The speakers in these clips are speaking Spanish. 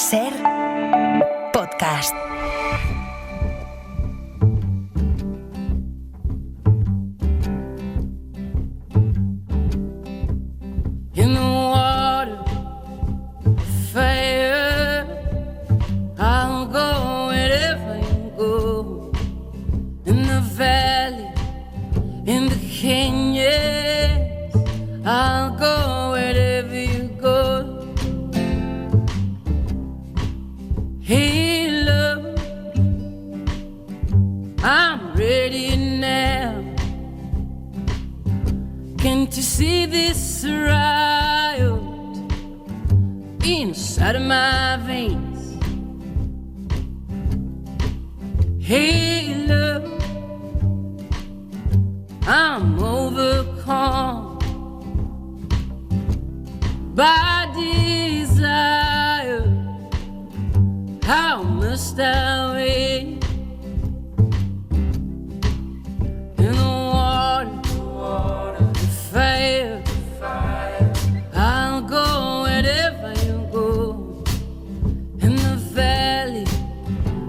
Ser podcast. In the water, fire, I'll go wherever you go. In the valley, in the canyons, I'll go wherever you go. Hey love, I'm ready now. Can't you see this riot inside of my veins? Hey love, I'm overcome by desire. How must I wait? In the water, the fire, I'll go wherever you go. In the valley,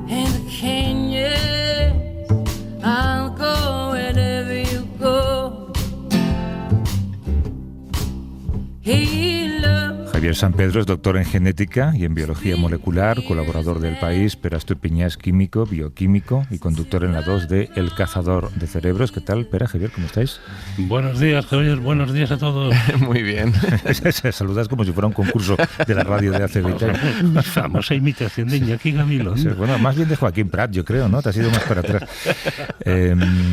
in the canyons, I'll go wherever you go. Hey, love. Javier San Pedro es doctor en genética y en biología molecular, colaborador del País, Pera Estupiñán, químico, bioquímico y conductor en la 2 de El Cazador de Cerebros. ¿Qué tal, Pera, Javier? ¿Cómo estáis? Buenos días, Javier. Buenos días a todos. Muy bien. Saludas como si fuera un concurso de la radio de hace 20 años. Mi famosa imitación de Iñaki Gabilondo. Sí, bueno, más bien de Joaquín Prat, yo creo, ¿no? Te has ido más para atrás.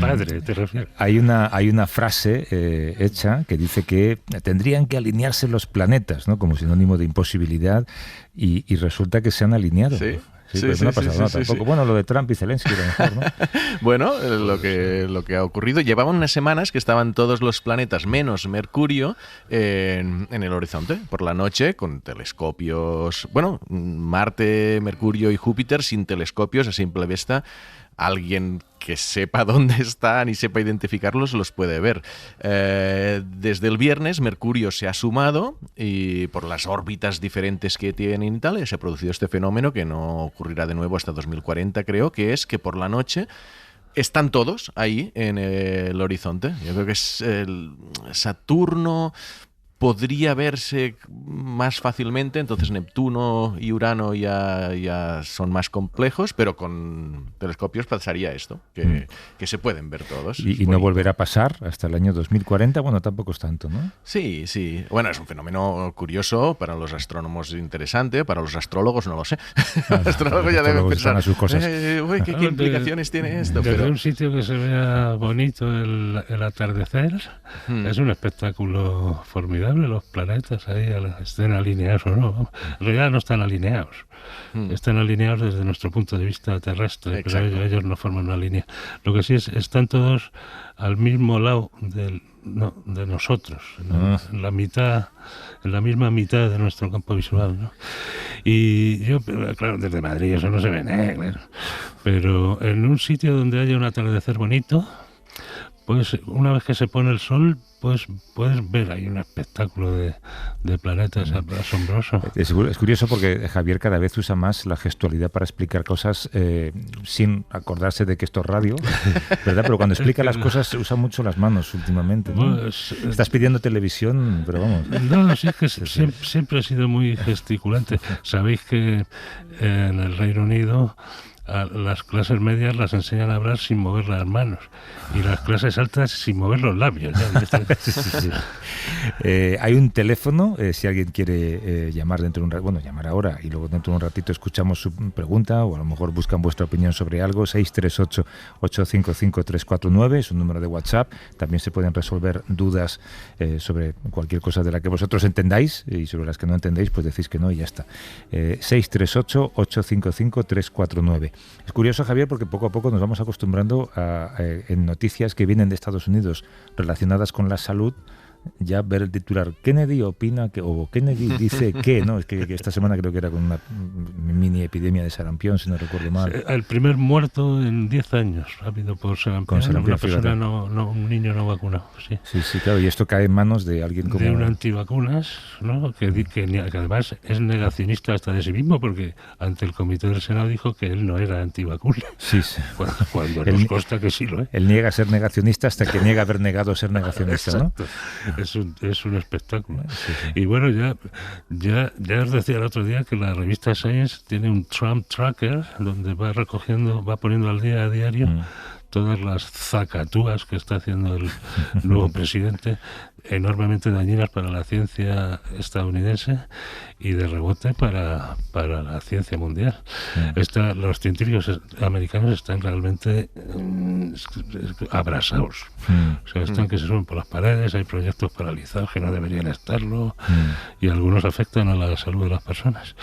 Padre, te refieres. Hay una frase hecha que dice que tendrían que alinearse los planetas, ¿no? Como sinónimo de imposibilidad, y resulta que se han alineado. Sí. Sí, pues no ha pasado nada tampoco. Sí. Bueno, lo de Trump y Zelensky, a lo mejor, ¿no? Bueno, lo que ha ocurrido, llevaban unas semanas que estaban todos los planetas menos Mercurio en el horizonte, por la noche, con telescopios. Bueno, Marte, Mercurio y Júpiter sin telescopios a simple vista. Alguien que sepa dónde están y sepa identificarlos los puede ver. Desde el viernes Mercurio se ha sumado y por las órbitas diferentes que tienen y tal, se ha producido este fenómeno que no ocurrirá de nuevo hasta 2040, creo, que es que por la noche están todos ahí en el horizonte. Yo creo que es el Saturno. Podría verse más fácilmente, entonces Neptuno y Urano ya son más complejos, pero con telescopios pasaría esto, que se pueden ver todos. Y no volverá a pasar hasta el año 2040, bueno, tampoco es tanto, ¿no? Sí. Bueno, es un fenómeno curioso, para los astrónomos interesante, para los astrólogos no lo sé. Los astrólogos ya deben pensar, a sus cosas. ¿Qué implicaciones tiene esto? Desde un sitio que se vea bonito el atardecer, es un espectáculo formidable. Los planetas ahí estén alineados o no. En realidad no están alineados. Están alineados desde nuestro punto de vista terrestre. Exacto. Pero ellos no forman una línea. Lo que sí están todos al mismo lado de nosotros, en la misma mitad de nuestro campo visual, ¿no? Y yo, claro, desde Madrid eso no se ve, claro. Pero en un sitio donde haya un atardecer bonito, pues una vez que se pone el sol, pues puedes ver ahí un espectáculo de planetas asombroso. Es curioso porque Javier cada vez usa más la gestualidad para explicar cosas sin acordarse de que esto es radio, ¿verdad? Pero cuando explica las cosas usa mucho las manos últimamente, ¿no? Pues, estás pidiendo televisión, pero vamos. No, sí, es que siempre he sido muy gesticulante. Sabéis que en el Reino Unido a las clases medias las enseñan a hablar sin mover las manos y las clases altas sin mover los labios. Sí. Hay un teléfono, si alguien quiere llamar dentro de un rato, bueno, llamar ahora y luego dentro de un ratito escuchamos su pregunta o a lo mejor buscan vuestra opinión sobre algo. 638-855-349 es un número de WhatsApp. También se pueden resolver dudas sobre cualquier cosa de la que vosotros entendáis y sobre las que no entendéis, pues decís que no y ya está. 638-855-349. Es curioso, Javier, porque poco a poco nos vamos acostumbrando en noticias que vienen de Estados Unidos relacionadas con la salud, ya ver el titular Kennedy opina que, o Kennedy dice que, ¿no? Es que esta semana creo que era con una mini epidemia de sarampión, si no recuerdo mal. El primer muerto en 10 años ha habido por sarampión, una persona un niño no vacunado. Sí. Sí, claro, y esto cae en manos de alguien como... De un antivacunas, ¿no? que además es negacionista hasta de sí mismo, porque ante el comité del Senado dijo que él no era antivacunas. Sí. Cuando nos consta que sí lo es. Él niega ser negacionista hasta que niega haber negado ser negacionista, ¿no? Es un espectáculo. Sí. Y bueno, ya os decía el otro día que la revista Science tiene un Trump Tracker donde va poniendo al día a diario todas las zacatúas que está haciendo el nuevo presidente, enormemente dañinas para la ciencia estadounidense y de rebote para la ciencia mundial. Los científicos americanos están realmente abrasados. O sea, están que se suben por las paredes, hay proyectos paralizados que no deberían estarlo, y algunos afectan a la salud de las personas.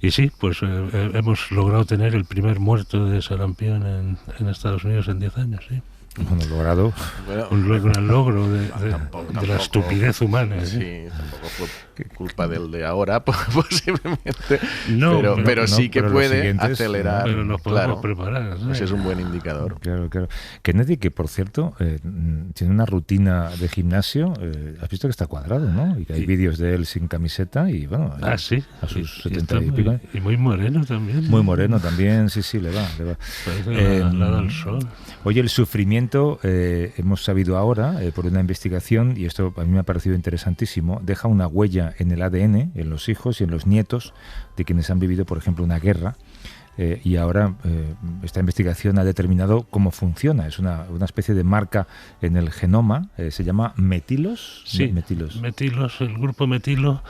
Y sí, pues hemos logrado tener el primer muerto de sarampión en Estados Unidos en 10 años, sí. Bueno, logrado. Un gran logro de la estupidez humana. Sí, tampoco fue culpa del de ahora, posiblemente. No, pero sí que puede acelerar. Pero nos podemos preparar. Pues es un buen indicador. Claro. Kennedy, que por cierto, tiene una rutina de gimnasio. Has visto que está cuadrado, ¿no? Y que hay vídeos de él sin camiseta y bueno. Sí. A sus 70 y pico. Y muy moreno también. Muy moreno también, sí, le va. Parece la da al sol. Oye, el sufrimiento, hemos sabido ahora, por una investigación, y esto a mí me ha parecido interesantísimo, deja una huella en el ADN, en los hijos y en los nietos de quienes han vivido, por ejemplo, una guerra. Y ahora esta investigación ha determinado cómo funciona. Es una especie de marca en el genoma, se llama metilos. Sí, metilos, el grupo metilo,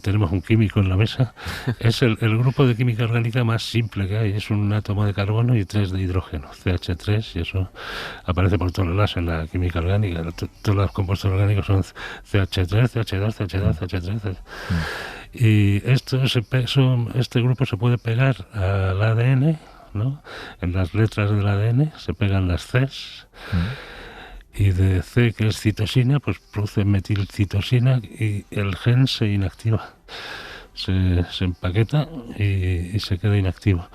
tenemos un químico en la mesa, es el grupo de química orgánica más simple que hay. Es un átomo de carbono y 3 de hidrógeno, CH3, y eso aparece por todos lados en la química orgánica. Todos los compuestos orgánicos son CH3, CH2, CH2, CH3. Y este grupo se puede pegar al ADN, ¿no? En las letras del ADN se pegan las Cs, y de C, que es citosina, pues produce metilcitosina y el gen se inactiva. Se empaqueta y se queda inactivo.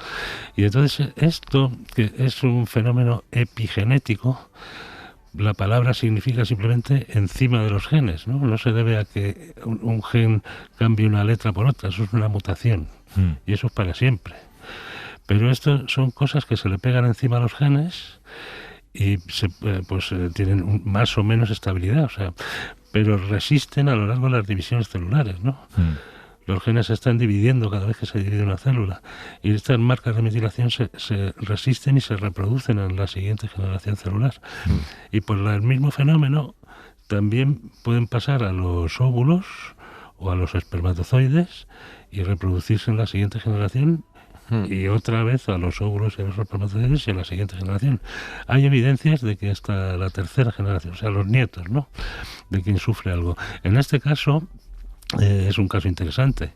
Y entonces esto, que es un fenómeno epigenético, la palabra significa simplemente encima de los genes, ¿no? No se debe a que un gen cambie una letra por otra, eso es una mutación, y eso es para siempre. Pero esto son cosas que se le pegan encima a los genes y tienen más o menos estabilidad, o sea, pero resisten a lo largo de las divisiones celulares, ¿no? Los genes se están dividiendo cada vez que se divide una célula, y estas marcas de metilación se resisten y se reproducen en la siguiente generación celular. Y por el mismo fenómeno también pueden pasar a los óvulos o a los espermatozoides y reproducirse en la siguiente generación, y otra vez a los óvulos y a los espermatozoides y en la siguiente generación. Hay evidencias de que hasta la tercera generación, o sea, los nietos, ¿no?, de quien sufre algo. En este caso, es un caso interesante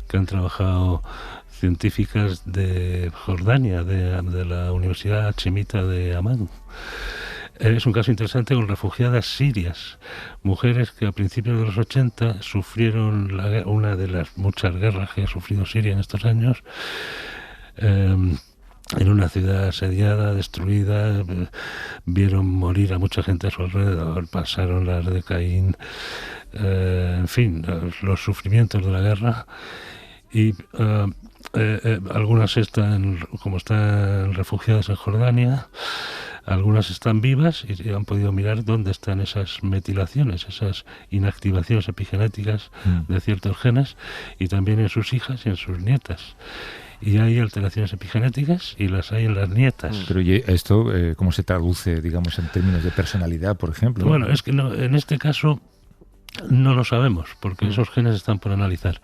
que han trabajado científicas de Jordania, de la Universidad Hachemita de Amán. Es un caso interesante con refugiadas sirias, mujeres que a principios de los 80 sufrieron una de las muchas guerras que ha sufrido Siria en estos años, en una ciudad asediada, destruida, vieron morir a mucha gente a su alrededor, pasaron las de Caín, en fin, los sufrimientos de la guerra, y algunas están refugiadas en Jordania, algunas están vivas y han podido mirar dónde están esas metilaciones, esas inactivaciones epigenéticas de ciertos genes, y también en sus hijas y en sus nietas. Y hay alteraciones epigenéticas y las hay en las nietas. Pero ¿y esto cómo se traduce, digamos, en términos de personalidad, por ejemplo? Bueno, es que no, en este caso no lo sabemos, porque esos genes están por analizar.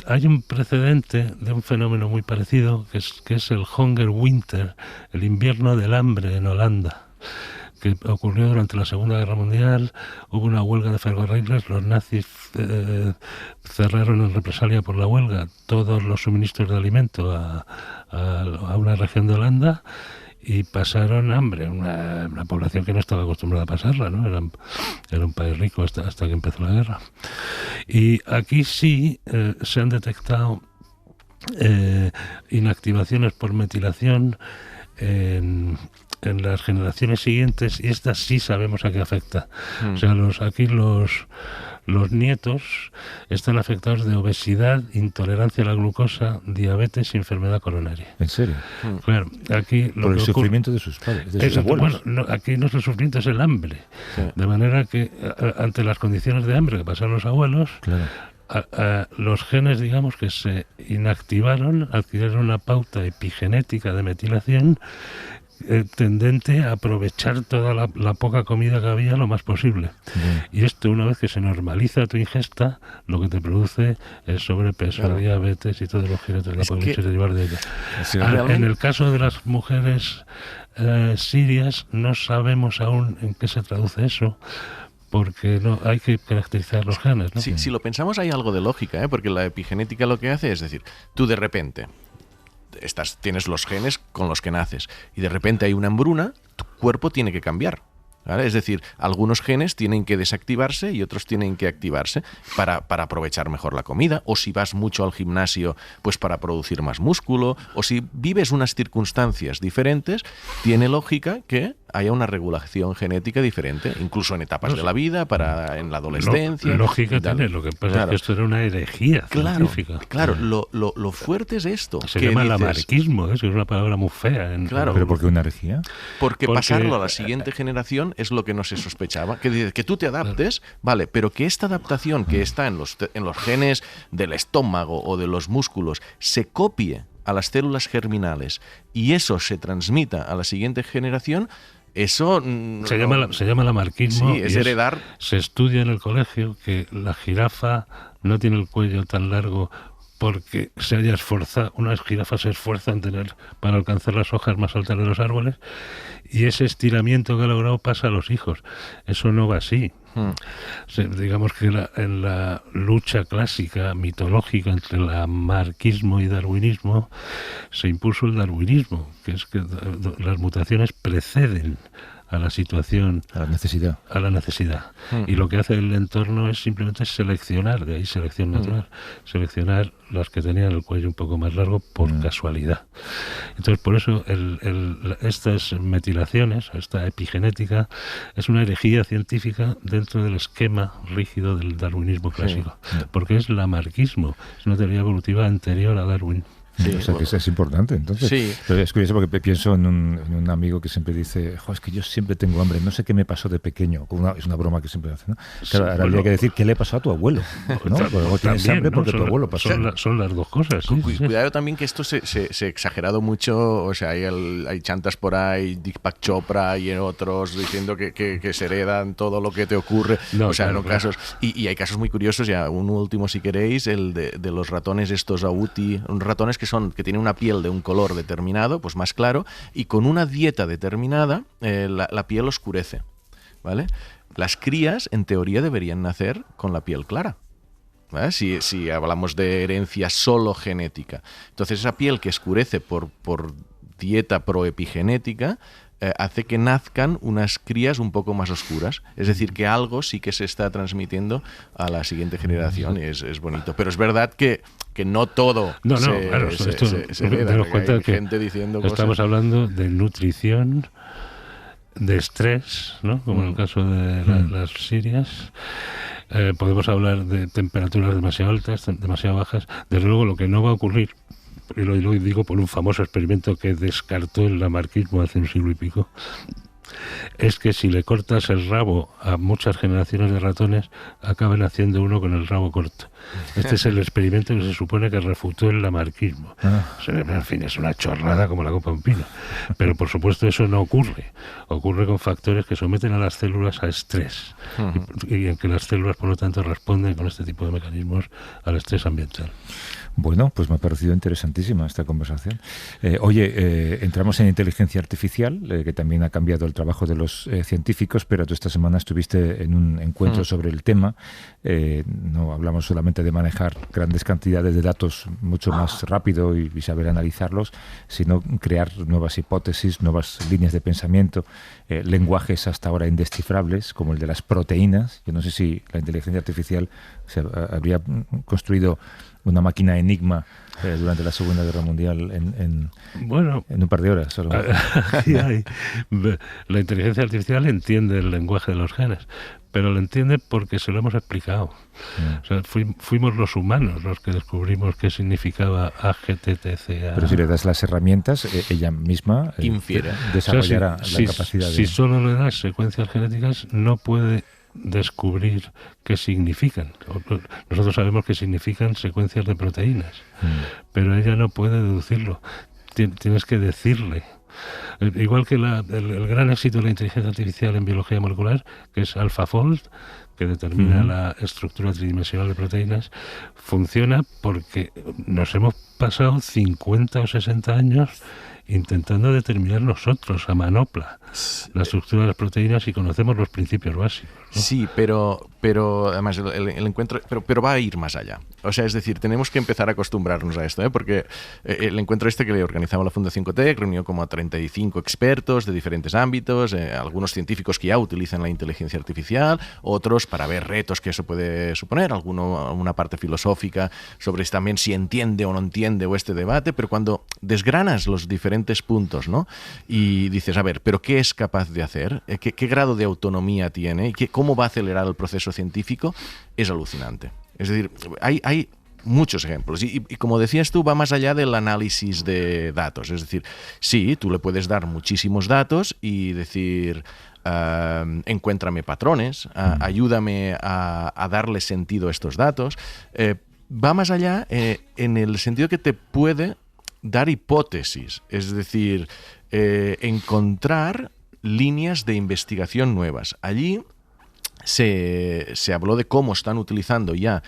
Hay un precedente de un fenómeno muy parecido, que es el Hunger Winter, el invierno del hambre en Holanda, que ocurrió durante la Segunda Guerra Mundial. Hubo una huelga de ferrocarriles, los nazis cerraron en represalia por la huelga todos los suministros de alimento a una región de Holanda, y pasaron hambre, una población que no estaba acostumbrada a pasarla, ¿no? Era un país rico hasta que empezó la guerra. Y aquí sí se han detectado inactivaciones por metilación en las generaciones siguientes, y estas sí sabemos a qué afecta. O sea, aquí los nietos están afectados de obesidad, intolerancia a la glucosa, diabetes y enfermedad coronaria. ¿En serio? Claro, aquí por el sufrimiento de sus padres, de sus abuelos. Bueno, aquí no es el sufrimiento, es el hambre. Sí. De manera que ante las condiciones de hambre que pasaron los abuelos, claro, los genes, digamos, que se inactivaron, adquirieron una pauta epigenética de metilación tendente a aprovechar toda la poca comida que había lo más posible. Y esto, una vez que se normaliza tu ingesta, lo que te produce es sobrepeso, claro, diabetes y todos los jinetes que podemos derivar de ella. En el caso de las mujeres sirias, no sabemos aún en qué se traduce eso, porque no hay que caracterizar los genes, ¿no? Si lo pensamos, hay algo de lógica, porque la epigenética lo que hace es decir, tú de repente tienes los genes con los que naces y de repente hay una hambruna, tu cuerpo tiene que cambiar, ¿vale? Es decir, algunos genes tienen que desactivarse y otros tienen que activarse para aprovechar mejor la comida, o si vas mucho al gimnasio, pues para producir más músculo, o si vives unas circunstancias diferentes, tiene lógica que haya una regulación genética diferente, incluso en etapas de la vida, en la adolescencia. Lógica tiene, lo que pasa es que esto era una herejía científica. Claro, lo fuerte es esto. Se llama lamarquismo, es una palabra muy fea. ¿Pero por qué una herejía? Porque pasarlo a la siguiente generación es lo que no se sospechaba. Que tú te adaptes, vale, pero que esta adaptación que está en los genes del estómago o de los músculos se copie a las células germinales y eso se transmita a la siguiente generación, eso se llama lamarquismo. Sí, es heredar. Se estudia en el colegio que la jirafa no tiene el cuello tan largo porque se haya esforzado. Una jirafa se esfuerza para alcanzar las hojas más altas de los árboles, y ese estiramiento que ha logrado pasa a los hijos. Eso no va así. Digamos que en la lucha clásica, mitológica, entre lamarquismo y darwinismo, se impuso el darwinismo, que es que las mutaciones preceden a la situación, a la necesidad. Y lo que hace el entorno es simplemente seleccionar, de ahí selección natural, seleccionar las que tenían el cuello un poco más largo por casualidad. Entonces, por eso estas metilaciones, esta epigenética, es una herejía científica dentro del esquema rígido del darwinismo clásico, porque es lamarquismo, es una teoría evolutiva anterior a Darwin. Sí, o sea, que es importante, entonces. Sí. Pero es curioso porque pienso en un amigo que siempre dice, es que yo siempre tengo hambre, no sé qué me pasó de pequeño. Es una broma que siempre hace, ¿no? Claro, ahora habría que decir qué le pasó a tu abuelo, ¿no? Porque tienes hambre porque tu abuelo pasó. Son las dos cosas. Cuidado también que esto se ha exagerado mucho, o sea, hay chantas por ahí, Deepak Chopra y en otros diciendo que se heredan todo lo que te ocurre, casos. Y hay casos muy curiosos, ya un último si queréis, el de los ratones estos Auti, ratones que tienen una piel de un color determinado, pues más claro, y con una dieta determinada la piel oscurece, ¿vale? Las crías, en teoría, deberían nacer con la piel clara, ¿vale? Si hablamos de herencia solo genética. Entonces, esa piel que oscurece por dieta proepigenética hace que nazcan unas crías un poco más oscuras. Es decir, que algo sí que se está transmitiendo a la siguiente generación, y es bonito. Pero es verdad que no todo se hereda. Hay gente diciendo cosas. Estamos hablando de nutrición, de estrés, ¿no? Como en el caso de las sirias. Podemos hablar de temperaturas demasiado altas, demasiado bajas. Desde luego, lo que no va a ocurrir, y lo digo por un famoso experimento que descartó el lamarquismo hace un siglo y pico, es que si le cortas el rabo a muchas generaciones de ratones, acaben haciendo uno con el rabo corto. Este es el experimento que se supone que refutó el lamarquismo. En fin, es una chorrada como la copa de un pino. Pero por supuesto eso no ocurre. Ocurre con factores que someten a las células a estrés, y en que las células, por lo tanto, responden con este tipo de mecanismos al estrés ambiental. Bueno, pues me ha parecido interesantísima esta conversación. Entramos en inteligencia artificial, que también ha cambiado el trabajo de los científicos, pero tú esta semana estuviste en un encuentro sobre el tema. No hablamos solamente de manejar grandes cantidades de datos mucho más rápido y saber analizarlos, sino crear nuevas hipótesis, nuevas líneas de pensamiento, lenguajes hasta ahora indescifrables, como el de las proteínas. Yo no sé si la inteligencia artificial habría construido una máquina enigma durante la Segunda Guerra Mundial en un par de horas solo. La inteligencia artificial entiende el lenguaje de los genes, pero lo entiende porque se lo hemos explicado. O sea, fuimos los humanos los que descubrimos qué significaba AGTTCA. Pero si le das las herramientas, ella misma desarrollará la capacidad de... Si solo le das secuencias genéticas, no puede descubrir qué significan. Nosotros sabemos que significan secuencias de proteínas, pero ella no puede deducirlo. Tienes que decirle. Igual que el gran éxito de la inteligencia artificial en biología molecular, que es AlphaFold, que determina la estructura tridimensional de proteínas, funciona porque nos hemos pasado 50 o 60 años intentando determinar nosotros a manopla la estructura de las proteínas y conocemos los principios básicos, ¿no? Sí, pero además el encuentro pero va a ir más allá. O sea, es decir, tenemos que empezar a acostumbrarnos a esto, porque el encuentro que le organizaba la Fundación Cotec reunió como a 35 expertos de diferentes ámbitos, algunos científicos que ya utilizan la inteligencia artificial, otros para ver retos que eso puede suponer, una parte filosófica sobre también si entiende o no entiende o este debate, pero cuando desgranas los diferentes puntos, ¿no? Y dices, a ver, ¿pero qué es capaz de hacer? ¿Qué grado de autonomía tiene? ¿Y cómo va a acelerar el proceso científico? Es alucinante. Es decir, hay muchos ejemplos. Y como decías tú, va más allá del análisis de datos. Es decir, sí, tú le puedes dar muchísimos datos y decir... encuéntrame patrones, ayúdame a darle sentido a estos datos. Va más allá en el sentido que te puede dar hipótesis, es decir, encontrar líneas de investigación nuevas. Allí se habló de cómo están utilizando ya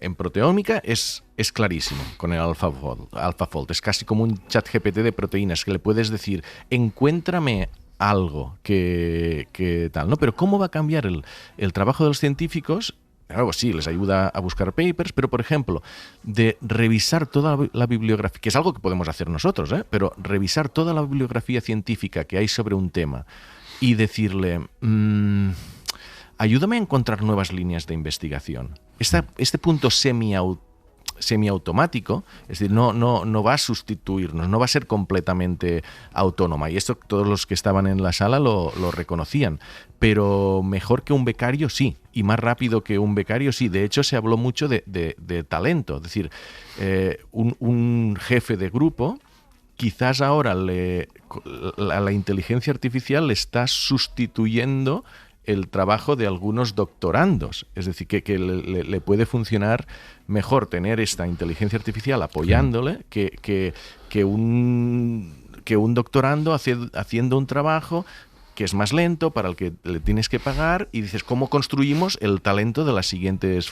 en proteómica, es clarísimo con el AlphaFold. Es casi como un chat GPT de proteínas, que le puedes decir, encuéntrame algo que tal, ¿no? Pero ¿cómo va a cambiar el trabajo de los científicos? Claro, sí, les ayuda a buscar papers, pero, por ejemplo, de revisar toda la bibliografía, que es algo que podemos hacer nosotros, pero revisar toda la bibliografía científica que hay sobre un tema y decirle, ayúdame a encontrar nuevas líneas de investigación. Este punto semiautomático, es decir, no va a sustituirnos, no va a ser completamente autónoma. Y esto todos los que estaban en la sala lo reconocían. Pero mejor que un becario, sí. Y más rápido que un becario, sí. De hecho, se habló mucho de talento. Es decir, un jefe de grupo, quizás ahora la inteligencia artificial le está sustituyendo el trabajo de algunos doctorandos. Es decir, que le puede funcionar mejor tener esta inteligencia artificial apoyándole que un doctorando haciendo un trabajo que es más lento, para el que le tienes que pagar, y dices, ¿cómo construimos el talento de las siguientes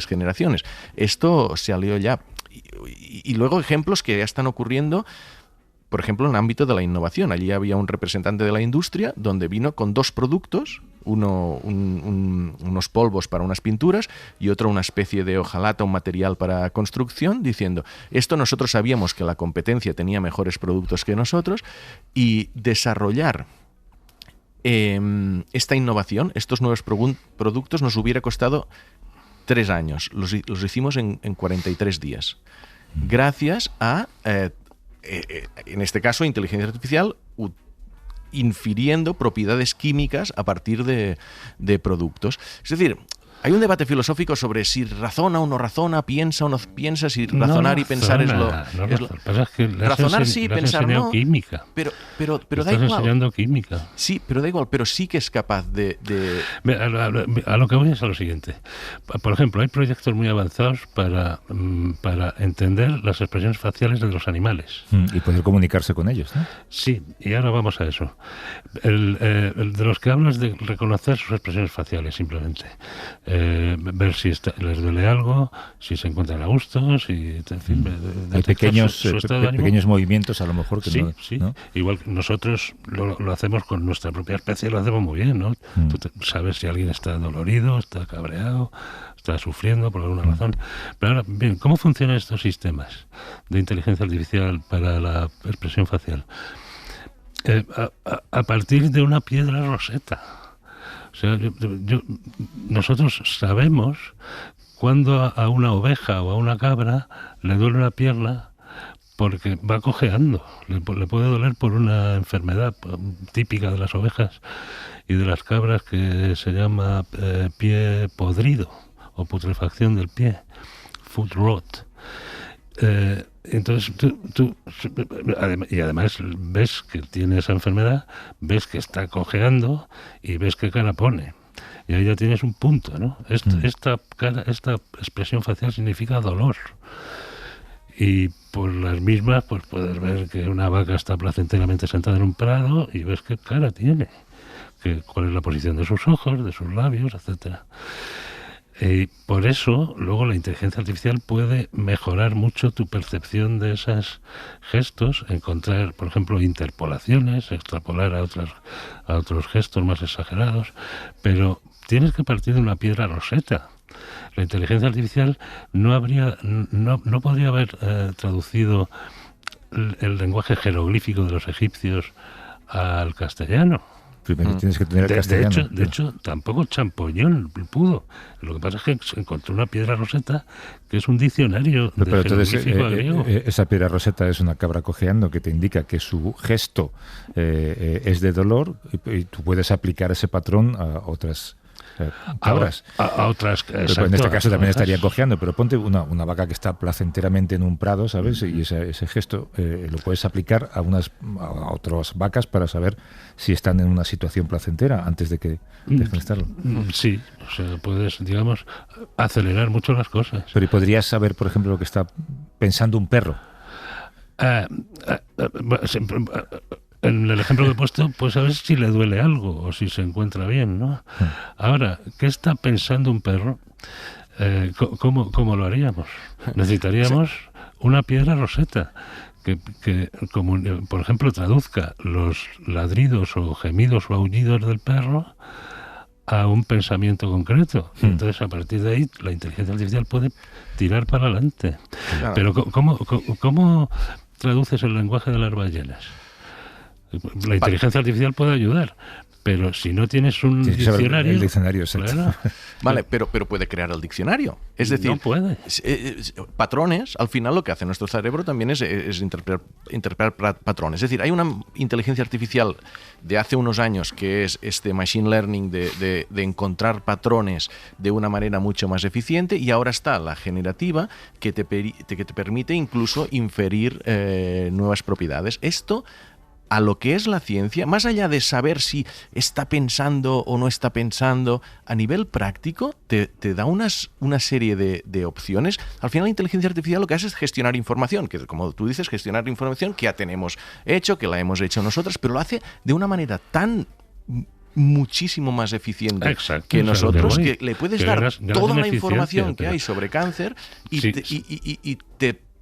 generaciones? Esto se alió ya. Y luego ejemplos que ya están ocurriendo, por ejemplo, en el ámbito de la innovación. Allí había un representante de la industria donde vino con dos productos, unos polvos para unas pinturas y otro una especie de hojalata, un material para construcción, diciendo, esto nosotros sabíamos que la competencia tenía mejores productos que nosotros, y desarrollar esta innovación, estos nuevos productos, nos hubiera costado 3 años. Los hicimos en 43 días. Gracias a... en este caso, inteligencia artificial infiriendo propiedades químicas a partir de productos. Es decir, hay un debate filosófico sobre si razona o no razona, piensa o no piensa, si razonar y pensar es lo... razonar sí, pensar no. Química. Pero da igual. Estás enseñando química. Sí, pero da igual, pero sí que es capaz de... A lo que voy es a lo siguiente. Por ejemplo, hay proyectos muy avanzados para entender las expresiones faciales de los animales. Y poder comunicarse con ellos, ¿no? Sí, y ahora vamos a eso. El de los que hablas de reconocer sus expresiones faciales, simplemente. ver si les duele algo, si se encuentran a gusto, si, en fin, hay pequeños movimientos a lo mejor que sí. ¿no? Igual que nosotros lo hacemos con nuestra propia especie, lo hacemos muy bien, ¿no? Tú sabes si alguien está dolorido, está cabreado, está sufriendo por alguna razón. Pero ahora, bien, ¿cómo funcionan estos sistemas de inteligencia artificial para la expresión facial? A partir de una piedra roseta. O sea, nosotros sabemos cuando a una oveja o a una cabra le duele una pierna porque va cojeando. Le puede doler por una enfermedad típica de las ovejas y de las cabras que se llama pie podrido o putrefacción del pie, foot rot. Entonces y además ves que tiene esa enfermedad, ves que está cojeando y ves qué cara pone. Y ahí ya tienes un punto, ¿no? Esta expresión facial significa dolor. Y por las mismas, pues puedes ver que una vaca está placenteramente sentada en un prado y ves qué cara tiene, cuál es la posición de sus ojos, de sus labios, etcétera. Y por eso, luego la inteligencia artificial puede mejorar mucho tu percepción de esos gestos, encontrar, por ejemplo, interpolaciones, extrapolar a otros gestos más exagerados, pero tienes que partir de una piedra roseta. La inteligencia artificial no podría haber traducido el lenguaje jeroglífico de los egipcios al castellano. Primero tienes que tener el castellano. De hecho, tampoco Champollion pudo. Lo que pasa es que se encontró una piedra roseta que es un diccionario de jeroglífico griego. Esa piedra roseta es una cabra cojeando que te indica que su gesto es de dolor y tú puedes aplicar ese patrón a otras cabras. A otras, exacto, en este caso también estaría cojeando, pero ponte una vaca que está placenteramente en un prado, ¿sabes? Y ese gesto lo puedes aplicar a otras vacas para saber si están en una situación placentera antes de que dejen de estarlo. Sí, o sea, puedes, digamos, acelerar mucho las cosas. Pero ¿y podrías saber, por ejemplo, lo que está pensando un perro? En el ejemplo que he puesto, pues a ver si le duele algo o si se encuentra bien, ¿no? Ahora, ¿qué está pensando un perro? ¿Cómo lo haríamos? Necesitaríamos una piedra roseta que como, por ejemplo, traduzca los ladridos o gemidos o aullidos del perro a un pensamiento concreto. Entonces, a partir de ahí, la inteligencia artificial puede tirar para adelante. Claro. Pero ¿cómo traduces el lenguaje de las ballenas? La inteligencia artificial puede ayudar, pero si no tienes un diccionario... El diccionario, claro. Vale, pero puede crear el diccionario. Es decir, no puede. Patrones, al final lo que hace nuestro cerebro también es interpretar patrones. Es decir, hay una inteligencia artificial de hace unos años que es este machine learning de encontrar patrones de una manera mucho más eficiente, y ahora está la generativa que te permite incluso inferir nuevas propiedades. Esto, a lo que es la ciencia, más allá de saber si está pensando o no está pensando, a nivel práctico te da una serie de opciones. Al final la inteligencia artificial lo que hace es gestionar información, que como tú dices, gestionar información que ya tenemos hecho, que la hemos hecho nosotros, pero lo hace de una manera tan muchísimo más eficiente que nosotros, que le puedes dar toda la información que hay sobre cáncer y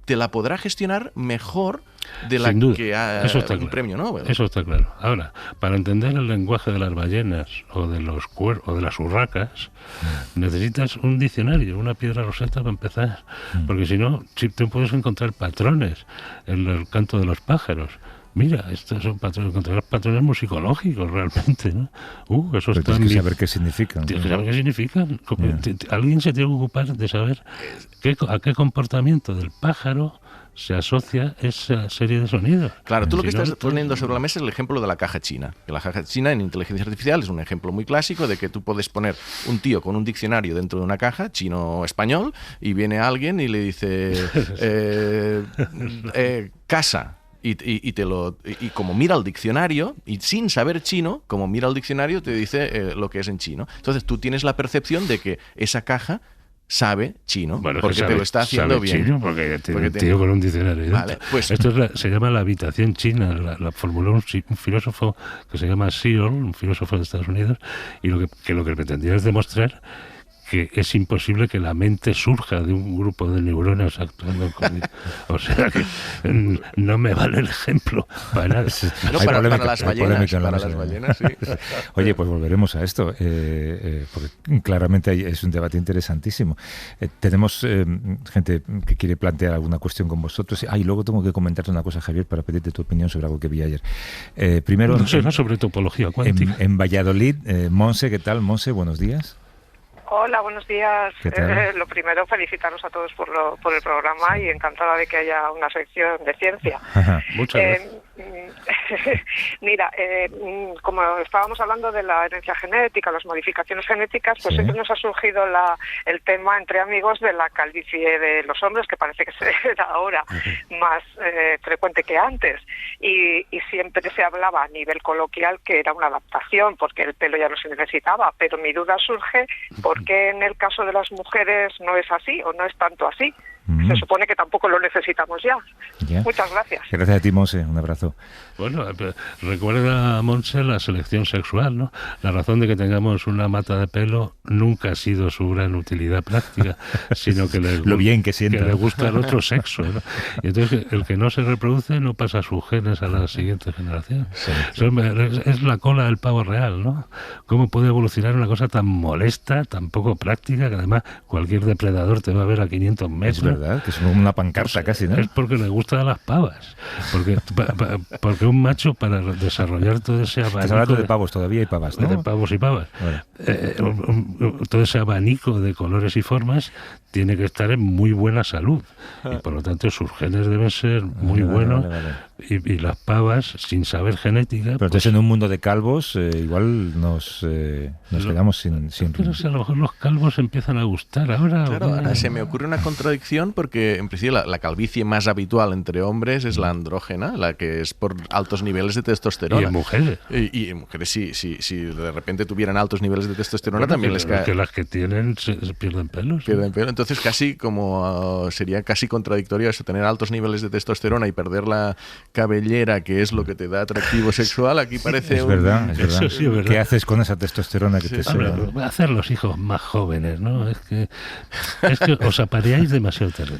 te la podrá gestionar mejor de la que ha un premio Nobel. Eso está claro. Ahora, para entender el lenguaje de las ballenas o de las urracas, necesitas un diccionario, una piedra roseta para empezar. Porque si no, tú puedes encontrar patrones en el canto de los pájaros. Mira, estos son patrones, encontrar patrones musicológicos realmente, ¿no? Eso pero tienes que saber qué significan. Tienes que saber qué significan. Alguien se tiene que ocupar de saber a qué comportamiento del pájaro se asocia esa serie de sonidos. Claro, tú lo que estás poniendo sobre la mesa es el ejemplo de la caja china. Que la caja china en inteligencia artificial es un ejemplo muy clásico de que tú puedes poner un tío con un diccionario dentro de una caja, chino-español, y viene alguien y le dice casa. Y como mira el diccionario, y sin saber chino, como mira el diccionario, te dice lo que es en chino. Entonces tú tienes la percepción de que esa caja sabe chino, porque te lo está haciendo bien. Chino porque tiene un tío con un diccionario. Vale, pues, esto se llama la habitación china, la formuló un filósofo que se llama Searle, un filósofo de Estados Unidos, y lo que pretendía es demostrar que es imposible que la mente surja de un grupo de neuronas actuando conmigo. O sea que no me vale el ejemplo para nada. No, para las ballenas, sí. Oye, pues volveremos a esto, porque claramente es un debate interesantísimo. Tenemos gente que quiere plantear alguna cuestión con vosotros. Y luego tengo que comentarte una cosa, Javier, para pedirte tu opinión sobre algo que vi ayer. Primero, no sé, sobre topología cuántica. En Valladolid, Monse, ¿qué tal? Monse, buenos días. Hola, buenos días. ¿Qué tal? Lo primero, felicitarlos a todos por el programa y encantada de que haya una sección de ciencia. Muchas gracias. Mira, como estábamos hablando de la herencia genética, las modificaciones genéticas, pues siempre nos ha surgido el tema entre amigos de la calvicie de los hombres, que parece que será ahora más frecuente que antes. Y siempre se hablaba a nivel coloquial que era una adaptación, porque el pelo ya no se necesitaba. Pero mi duda surge por qué en el caso de las mujeres no es así o no es tanto así. Se supone que tampoco lo necesitamos ya. Muchas gracias. Gracias a ti, Monse. Un abrazo. Bueno, recuerda, Monse, la selección sexual, ¿no? La razón de que tengamos una mata de pelo nunca ha sido su gran utilidad práctica, sino que lo bien que sienta, le gusta el otro sexo, ¿no? Y entonces el que no se reproduce no pasa sus genes a la siguiente generación. Sí. Es la cola del pavo real, ¿no? ¿Cómo puede evolucionar una cosa tan molesta, tan poco práctica, que además cualquier depredador te va a ver a 500 metros? Es verdad, que es como una pancarta casi, ¿no? Es porque le gustan las pavas. Porque un macho, para desarrollar todo ese abanico... Estás hablando de pavos, todavía hay pavas, ¿no? De pavos y pavas. Bueno. Todo ese abanico de colores y formas tiene que estar en muy buena salud. Y por lo tanto sus genes deben ser muy buenos. Vale. Y las pavas, sin saber genética... Pero entonces en un mundo de calvos igual nos quedamos sin... Pero si a lo mejor los calvos empiezan a gustar ahora... Claro, se me ocurre una contradicción porque en principio la calvicie más habitual entre hombres es la andrógena, la que es por altos niveles de testosterona. Y en mujeres. Y en mujeres, si de repente tuvieran altos niveles de testosterona, también les cae... Que las que tienen se pierden pelos. Pierden pelo. Entonces sería casi contradictorio eso, tener altos niveles de testosterona y perder la cabellera, que es lo que te da atractivo sexual. Aquí parece es verdad. Eso sí es verdad. ¿Qué haces con esa testosterona que te sobra? Hacer los hijos más jóvenes, ¿no? Es que os apareáis demasiado tarde.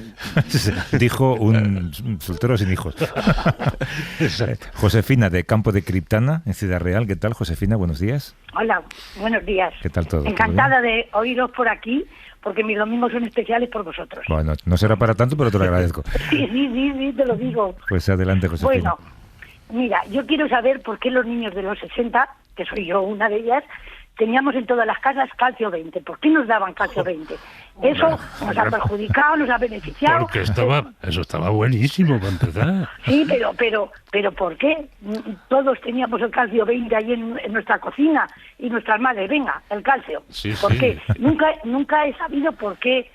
Dijo un soltero sin hijos. Josefina, de Campo de Criptana, en Ciudad Real. ¿Qué tal, Josefina? Buenos días. Hola, buenos días. ¿Qué tal todo? Encantada de oíros por aquí, porque mis domingos son especiales por vosotros. Bueno, no será para tanto, pero te lo agradezco. Sí, te lo digo. Pues adelante, Josefina. Bueno, mira, yo quiero saber por qué los niños de los 60, que soy yo una de ellas, teníamos en todas las casas calcio 20. ¿Por qué nos daban calcio 20? Eso nos ha perjudicado, nos ha beneficiado. Porque eso estaba buenísimo para empezar. Sí, pero ¿por qué? Todos teníamos el calcio 20 ahí en nuestra cocina y nuestras madres, venga, el calcio. Sí, ¿Por qué? Nunca he sabido por qué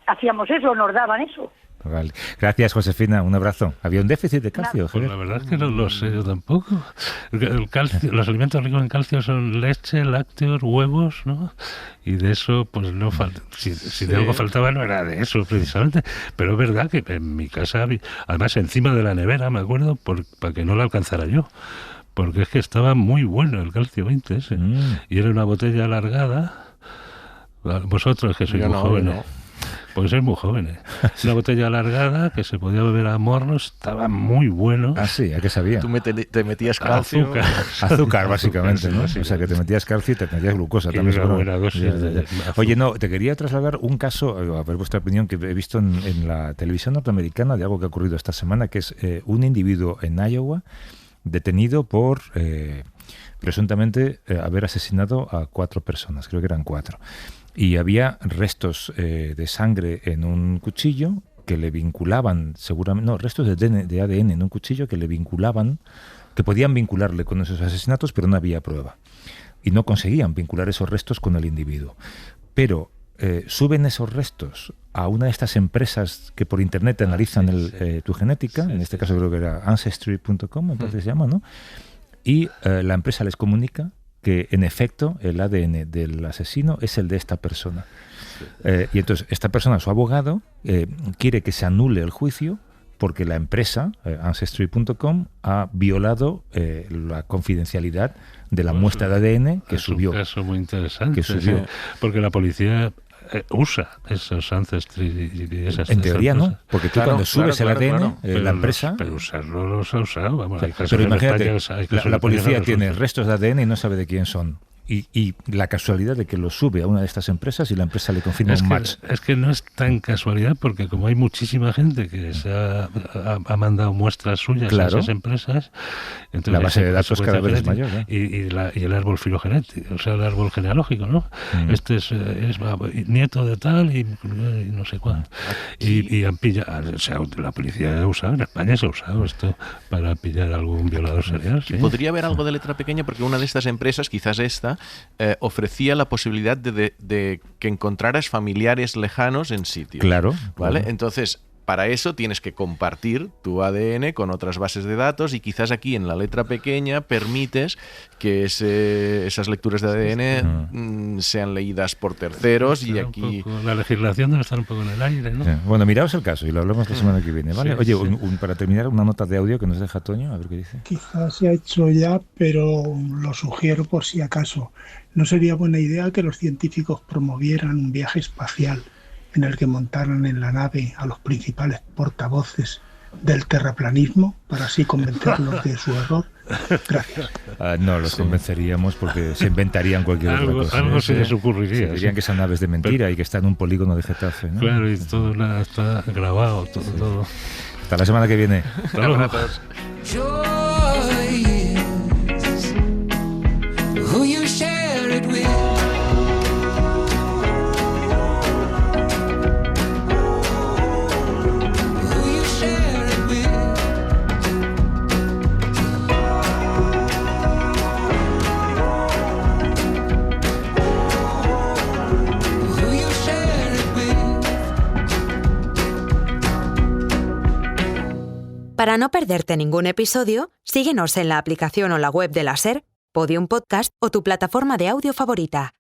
hacíamos eso, nos daban eso. Vale. Gracias, Josefina. Un abrazo. ¿Había un déficit de calcio? Pues la verdad es que no lo sé yo tampoco. El calcio, los alimentos ricos en calcio son leche, lácteos, huevos, ¿no? Y de eso, pues no falta. Si de algo faltaba, no era de eso precisamente. Pero es verdad que en mi casa, además encima de la nevera, me acuerdo, para que no la alcanzara yo. Porque es que estaba muy bueno el calcio 20 ese. Y era una botella alargada. Vosotros, que sois muy jóvenes. Porque sois muy jóvenes. Una botella alargada que se podía beber a morros, estaba muy bueno. Ah, sí, ¿a qué sabía? Tú te metías calcio. Azúcar, básicamente, ¿no? O sea, que te metías calcio y te metías glucosa. También una buena dosis de Oye, no, te quería trasladar un caso, a ver vuestra opinión, que he visto en la televisión norteamericana de algo que ha ocurrido esta semana, que es un individuo en Iowa detenido por presuntamente haber asesinado a 4 personas, creo que eran 4. Y había restos de sangre en un cuchillo que le vinculaban, seguramente, restos de ADN en un cuchillo que le vinculaban, que podían vincularle con esos asesinatos, pero no había prueba. Y no conseguían vincular esos restos con el individuo. Pero suben esos restos a una de estas empresas que por internet analizan tu genética, en este caso creo que era Ancestry.com, entonces se llama, ¿no? Y la empresa les comunica que en efecto el ADN del asesino es el de esta persona. Y entonces esta persona, su abogado, quiere que se anule el juicio porque la empresa, Ancestry.com, ha violado la confidencialidad de la muestra de ADN que subió. Es un caso muy interesante, que subió. porque la policía usa esos ancestry y esas En teoría cosas. no, porque tú cuando subes el ADN, la empresa... Pero usarlo los ha usado. Vamos, hay casos Pero en imagínate, España, hay casos en la España policía que tiene los restos de ADN y no sabe de quién son. Y la casualidad de que lo sube a una de estas empresas y la empresa le confirma un match. Es que no es tan casualidad, porque como hay muchísima gente que se ha mandado muestras suyas a esas empresas, entonces la base de datos cada vez es mayor. Y el árbol filogenético, o sea, el árbol genealógico, ¿no? Este es nieto de tal y no sé cuál. Y han pillado, o sea, la policía ha usado, en España se ha usado esto para pillar a algún violador serial. ¿Sí? Podría haber algo de letra pequeña, porque una de estas empresas, quizás esta, ofrecía la posibilidad de que encontraras familiares lejanos en sitios. Claro. ¿Vale? Claro. Entonces, para eso tienes que compartir tu ADN con otras bases de datos y quizás aquí en la letra pequeña permites que esas lecturas de ADN sean leídas por terceros y aquí... La legislación debe estar un poco en el aire, ¿no? Sí. Bueno, miraos el caso y lo hablamos la semana que viene, ¿vale? Sí, Oye, sí. para terminar, una nota de audio que nos deja Toño, a ver qué dice. Quizás se ha hecho ya, pero lo sugiero por si acaso. ¿No sería buena idea que los científicos promovieran un viaje espacial en el que montaran en la nave a los principales portavoces del terraplanismo para así convencerlos de su error? Gracias. No los convenceríamos porque se inventarían cualquier otra cosa. Algo se les ocurriría. Se dirían que son naves de mentira y que está en un polígono de Getafe, ¿no? Claro, y todo está grabado, todo. Hasta la semana que viene. Hasta luego. Joy is who you share it with. Who you share it with. Who you share it with. Para no perderte ningún episodio, síguenos en la aplicación o la web de la SER, Podium Podcast o tu plataforma de audio favorita.